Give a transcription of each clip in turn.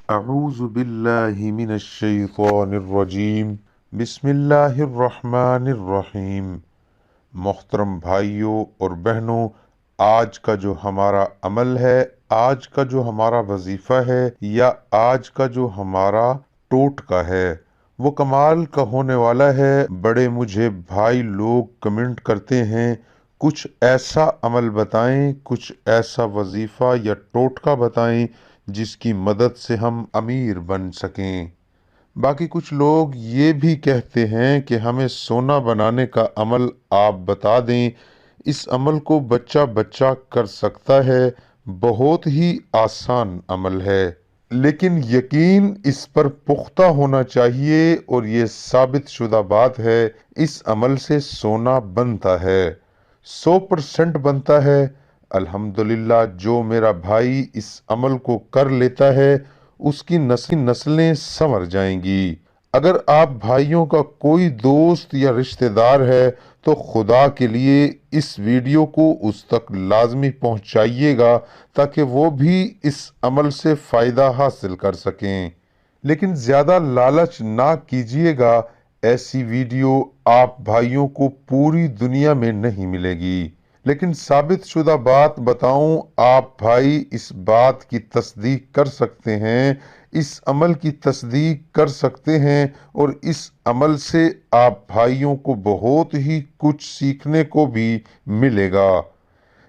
اعوذ باللہ من الشیطان الرجیم بسم اللہ الرحمن الرحیم۔ محترم بھائیوں اور بہنوں، آج کا جو ہمارا عمل ہے، آج کا جو ہمارا وظیفہ ہے یا آج کا جو ہمارا ٹوٹکا ہے وہ کمال کا ہونے والا ہے۔ بڑے مجھے بھائی لوگ کمنٹ کرتے ہیں کچھ ایسا عمل بتائیں، کچھ ایسا وظیفہ یا ٹوٹکا بتائیں جس کی مدد سے ہم امیر بن سکیں۔ باقی کچھ لوگ یہ بھی کہتے ہیں کہ ہمیں سونا بنانے کا عمل آپ بتا دیں، اس عمل کو بچہ بچہ کر سکتا ہے، بہت ہی آسان عمل ہے، لیکن یقین اس پر پختہ ہونا چاہیے اور یہ ثابت شدہ بات ہے، اس عمل سے سونا بنتا ہے، 100% بنتا ہے۔ الحمدللہ جو میرا بھائی اس عمل کو کر لیتا ہے اس کی نسلیں سنور جائیں گی۔ اگر آپ بھائیوں کا کوئی دوست یا رشتہ دار ہے تو خدا کے لیے اس ویڈیو کو اس تک لازمی پہنچائیے گا تاکہ وہ بھی اس عمل سے فائدہ حاصل کر سکیں، لیکن زیادہ لالچ نہ کیجیے گا، ایسی ویڈیو آپ بھائیوں کو پوری دنیا میں نہیں ملے گی۔ لیکن ثابت شدہ بات بتاؤں، آپ بھائی اس بات کی تصدیق کر سکتے ہیں، اس عمل کی تصدیق کر سکتے ہیں اور اس عمل سے آپ بھائیوں کو بہت ہی کچھ سیکھنے کو بھی ملے گا۔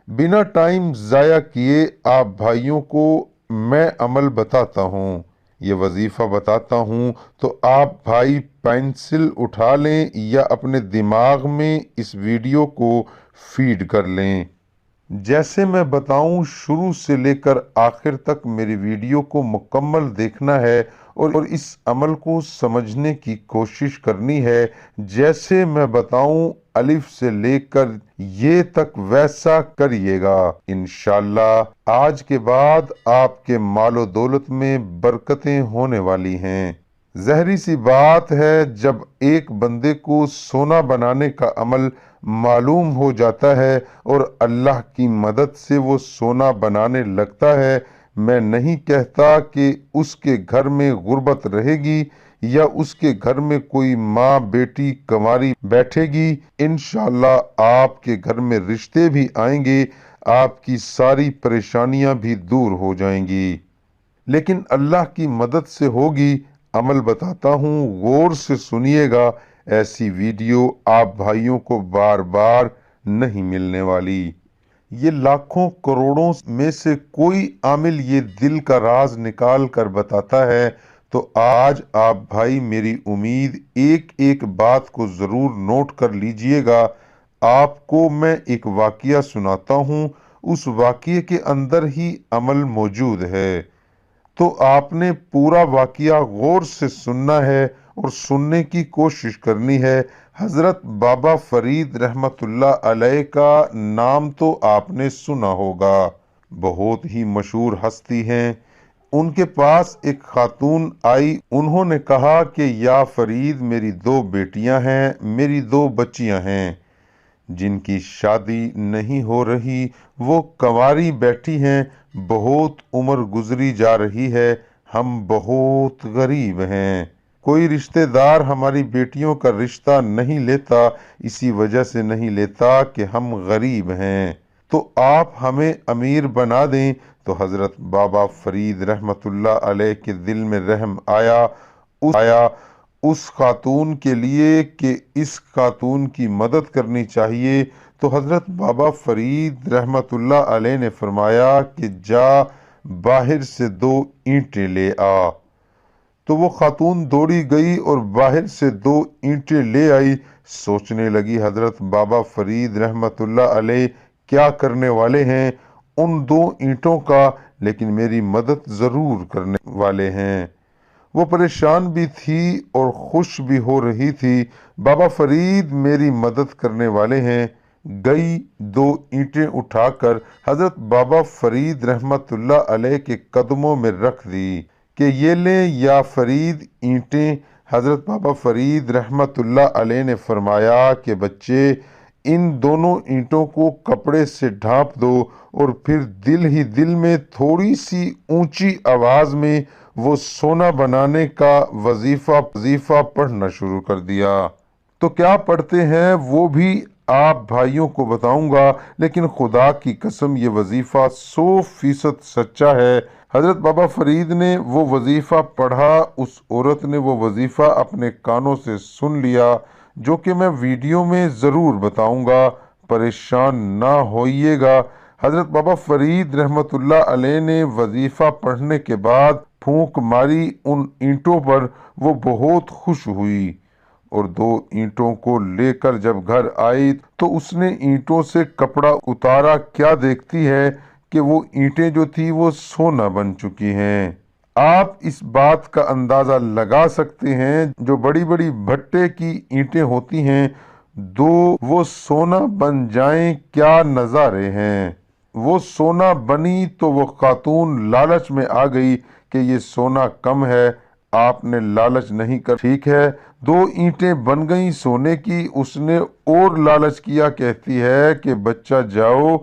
بنا ٹائم ضائع کیے آپ بھائیوں کو میں عمل بتاتا ہوں، یہ وظیفہ بتاتا ہوں، تو آپ بھائی پینسل اٹھا لیں یا اپنے دماغ میں اس ویڈیو کو فیڈ کر لیں۔ جیسے میں بتاؤں شروع سے لے کر آخر تک میری ویڈیو کو مکمل دیکھنا ہے اور اس عمل کو سمجھنے کی کوشش کرنی ہے۔ جیسے میں بتاؤں الف سے لے کر یہ تک ویسا کریے گا، انشاءاللہ آج کے بعد آپ کے مال و دولت میں برکتیں ہونے والی ہیں۔ ظاہری سی بات ہے، جب ایک بندے کو سونا بنانے کا عمل معلوم ہو جاتا ہے اور اللہ کی مدد سے وہ سونا بنانے لگتا ہے، میں نہیں کہتا کہ اس کے گھر میں غربت رہے گی یا اس کے گھر میں کوئی ماں بیٹی کنواری بیٹھے گی، انشاءاللہ آپ کے گھر میں رشتے بھی آئیں گے، آپ کی ساری پریشانیاں بھی دور ہو جائیں گی، لیکن اللہ کی مدد سے ہوگی۔ عمل بتاتا ہوں، غور سے سنیے گا، ایسی ویڈیو آپ بھائیوں کو بار بار نہیں ملنے والی۔ یہ لاکھوں کروڑوں میں سے کوئی عامل یہ دل کا راز نکال کر بتاتا ہے، تو آج آپ بھائی میری امید ایک ایک بات کو ضرور نوٹ کر لیجئے گا۔ آپ کو میں ایک واقعہ سناتا ہوں، اس واقعے کے اندر ہی عمل موجود ہے، تو آپ نے پورا واقعہ غور سے سننا ہے اور سننے کی کوشش کرنی ہے۔ حضرت بابا فرید رحمت اللہ علیہ کا نام تو آپ نے سنا ہوگا، بہت ہی مشہور ہستی ہیں۔ ان کے پاس ایک خاتون آئی، انہوں نے کہا کہ یا فرید میری 2 بیٹیاں ہیں، میری 2 بچیاں ہیں جن کی شادی نہیں ہو رہی، وہ کنواری بیٹھی ہیں، بہت عمر گزری جا رہی ہے، ہم بہت غریب ہیں، کوئی رشتہ دار ہماری بیٹیوں کا رشتہ نہیں لیتا، اسی وجہ سے نہیں لیتا کہ ہم غریب ہیں، تو آپ ہمیں امیر بنا دیں۔ تو حضرت بابا فرید رحمت اللہ علیہ کے دل میں رحم آیا اس خاتون کے لیے کہ اس خاتون کی مدد کرنی چاہیے، تو حضرت بابا فرید رحمت اللہ علیہ نے فرمایا کہ جا باہر سے 2 اینٹیں لے آ۔ تو وہ خاتون دوڑی گئی اور باہر سے 2 اینٹیں لے آئی، سوچنے لگی حضرت بابا فرید رحمت اللہ علیہ کیا کرنے والے ہیں ان 2 اینٹوں کا، لیکن میری مدد ضرور کرنے والے ہیں۔ وہ پریشان بھی تھی اور خوش بھی ہو رہی تھی، بابا فرید میری مدد کرنے والے ہیں۔ گئی 2 اینٹیں اٹھا کر حضرت بابا فرید رحمت اللہ علیہ کے قدموں میں رکھ دی کہ یہ لیں یا فرید اینٹیں۔ حضرت بابا فرید رحمت اللہ علیہ نے فرمایا کہ بچے ان دونوں اینٹوں کو کپڑے سے ڈھانپ دو اور پھر دل ہی دل میں تھوڑی سی اونچی آواز میں وہ سونا بنانے کا وظیفہ پڑھنا شروع کر دیا۔ تو کیا پڑھتے ہیں وہ بھی آپ بھائیوں کو بتاؤں گا، لیکن خدا کی قسم یہ وظیفہ 100% سچا ہے۔ حضرت بابا فرید نے وہ وظیفہ پڑھا، اس عورت نے وہ وظیفہ اپنے کانوں سے سن لیا، جو کہ میں ویڈیو میں ضرور بتاؤں گا، پریشان نہ ہوئیے گا۔ حضرت بابا فرید رحمت اللہ علیہ نے وظیفہ پڑھنے کے بعد پھونک ماری ان اینٹوں پر، وہ بہت خوش ہوئی اور 2 اینٹوں کو لے کر جب گھر آئی تو اس نے اینٹوں سے کپڑا اتارا، کیا دیکھتی ہے کہ وہ اینٹیں جو تھی وہ سونا بن چکی ہیں۔ آپ اس بات کا اندازہ لگا سکتے ہیں، جو بڑی بڑی بھٹے کی اینٹیں ہوتی ہیں، وہ سونا بن جائیں، کیا نظارے ہیں۔ وہ سونا بنی تو وہ خاتون لالچ میں آ گئی کہ یہ سونا کم ہے، آپ نے لالچ نہیں کر، ٹھیک ہے 2 اینٹیں بن گئیں سونے کی، اس نے اور لالچ کیا، کہتی ہے کہ بچہ جاؤ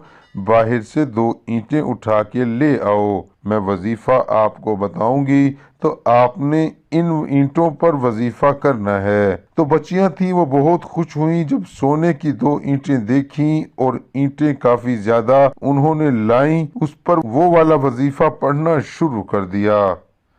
باہر سے 2 اینٹیں اٹھا کے لے آؤ، میں وظیفہ آپ کو بتاؤں گی تو آپ نے ان اینٹوں پر وظیفہ کرنا ہے۔ تو بچیاں تھیں، وہ بہت خوش ہوئیں جب سونے کی 2 اینٹیں دیکھیں، اور اینٹیں کافی زیادہ انہوں نے لائیں، اس پر وہ والا وظیفہ پڑھنا شروع کر دیا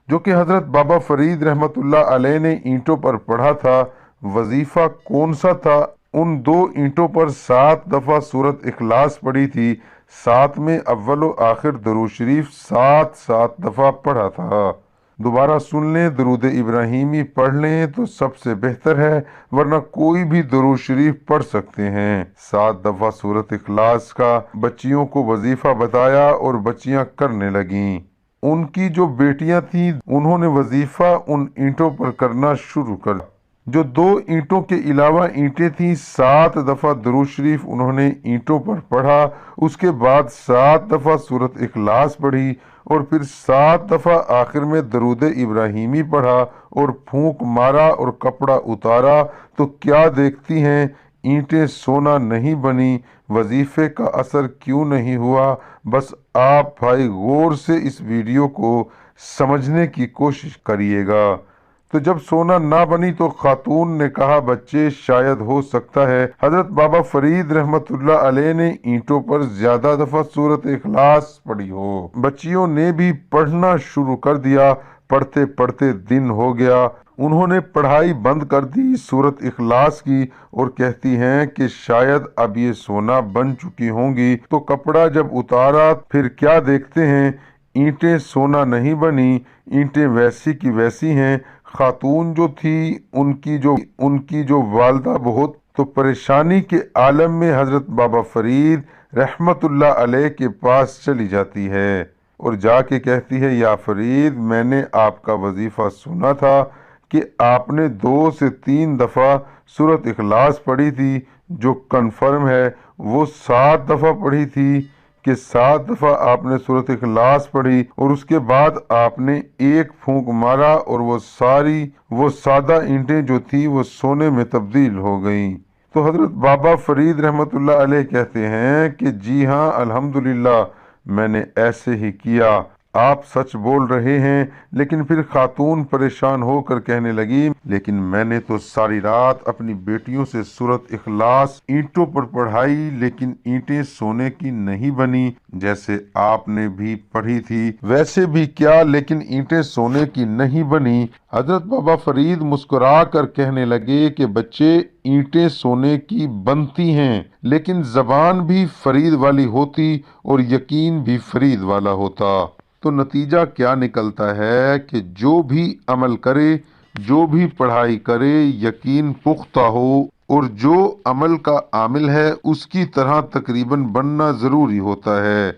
جو کہ حضرت بابا فرید رحمت اللہ علیہ نے اینٹوں پر پڑھا تھا۔ وظیفہ کون سا تھا؟ ان 2 اینٹوں پر 7 دفعہ سورۃ اخلاص پڑھی تھی، ساتھ میں اول و آخر درود شریف 7 دفعہ پڑھا تھا۔ دوبارہ سن لیں، درود ابراہیمی پڑھ لیں تو سب سے بہتر ہے، ورنہ کوئی بھی درود شریف پڑھ سکتے ہیں۔ 7 دفعہ سورۃ اخلاص کا بچیوں کو وظیفہ بتایا اور بچیاں کرنے لگیں۔ ان کی جو بیٹیاں تھیں انہوں نے وظیفہ ان اینٹوں پر کرنا شروع کر دیا۔ جو 2 اینٹوں کے علاوہ اینٹیں تھیں، 7 دفعہ درود شریف انہوں نے اینٹوں پر پڑھا، اس کے بعد 7 دفعہ سورۃ اخلاص پڑھی، اور پھر 7 دفعہ آخر میں درود ابراہیمی پڑھا اور پھونک مارا اور کپڑا اتارا، تو کیا دیکھتی ہیں، اینٹیں سونا نہیں بنی۔ وظیفے کا اثر کیوں نہیں ہوا؟ بس آپ بھائی غور سے اس ویڈیو کو سمجھنے کی کوشش کریے گا۔ تو جب سونا نہ بنی تو خاتون نے کہا بچے شاید ہو سکتا ہے حضرت بابا فرید رحمت اللہ علیہ نے اینٹوں پر زیادہ دفعہ سورۃ اخلاص پڑھی ہو۔ بچیوں نے بھی پڑھنا شروع کر دیا، پڑھتے پڑھتے دن ہو گیا، انہوں نے پڑھائی بند کر دی سورۃ اخلاص کی، اور کہتی ہیں کہ شاید اب یہ سونا بن چکی ہوں گی۔ تو کپڑا جب اتارا پھر کیا دیکھتے ہیں، اینٹیں سونا نہیں بنی، اینٹیں ویسی کی ویسی ہیں۔ خاتون جو تھی ان کی جو والدہ بہت تو پریشانی کے عالم میں حضرت بابا فرید رحمت اللہ علیہ کے پاس چلی جاتی ہے اور جا کے کہتی ہے یا فرید، میں نے آپ کا وظیفہ سنا تھا کہ آپ نے 2 سے 3 دفعہ سورۃ اخلاص پڑھی تھی، جو کنفرم ہے وہ 7 دفعہ پڑھی تھی کہ 7 دفعہ آپ نے سورۃ اخلاص پڑھی، اور اس کے بعد آپ نے ایک پھونک مارا اور وہ سادہ اینٹیں جو تھی وہ سونے میں تبدیل ہو گئیں۔ تو حضرت بابا فرید رحمت اللہ علیہ کہتے ہیں کہ جی ہاں الحمدللہ میں نے ایسے ہی کیا، آپ سچ بول رہے ہیں۔ لیکن پھر خاتون پریشان ہو کر کہنے لگی، لیکن میں نے تو ساری رات اپنی بیٹیوں سے سورۃ اخلاص اینٹوں پر پڑھائی، لیکن اینٹیں سونے کی نہیں بنی، جیسے آپ نے بھی پڑھی تھی ویسے بھی کیا، لیکن اینٹیں سونے کی نہیں بنی۔ حضرت بابا فرید مسکرا کر کہنے لگے کہ بچے اینٹیں سونے کی بنتی ہیں، لیکن زبان بھی فرید والی ہوتی اور یقین بھی فرید والا ہوتا۔ تو نتیجہ کیا نکلتا ہے کہ جو بھی عمل کرے، جو بھی پڑھائی کرے، یقین پختہ ہو، اور جو عمل کا عامل ہے اس کی طرح تقریباً بننا ضروری ہوتا ہے۔